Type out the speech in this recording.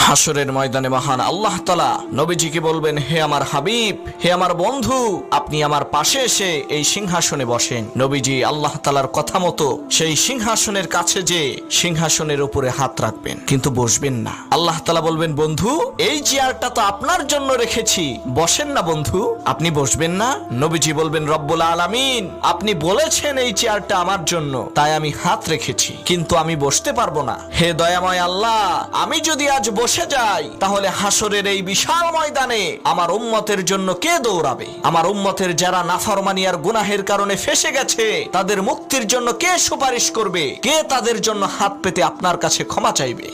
হাসরের ময়দানে মহান আল্লাহ তাআলা নবীজিকে বলবেন, হে আমার হাবিব, হে আমার বন্ধু, আপনি আমার পাশে এসে এই সিংহাসনে বসেন। নবীজি আল্লাহ তাআলার কথা মতো সেই সিংহাসনের কাছে যে সিংহাসনের উপরে হাত রাখবেন, কিন্তু বসবেন না। আল্লাহ তাআলা বলবেন, বন্ধু, এই চেয়ারটা তো আপনার জন্য রেখেছি, বসেন না বন্ধু, আপনি বসবেন না? নবীজি বলবেন, রব্বুল আলামিন, আপনি বলেছেন এই চেয়ারটা আমার জন্য, তাই আমি হাত রেখেছি, কিন্তু আমি বসতে পারবো না। হে দয়াময় আল্লাহ, আমি যদি আজ বসে যাই, তাহলে হাসরের এই বিশাল ময়দানে আমার উম্মতের জন্য কে দৌড়াবে? আমার উম্মতের যারা নাফরমানি আর গুনাহের কারণে ফেসে গেছে, তাদের মুক্তির জন্য কে সুপারিশ করবে? কে তাদের জন্য হাত পেতে আপনার কাছে ক্ষমা চাইবে?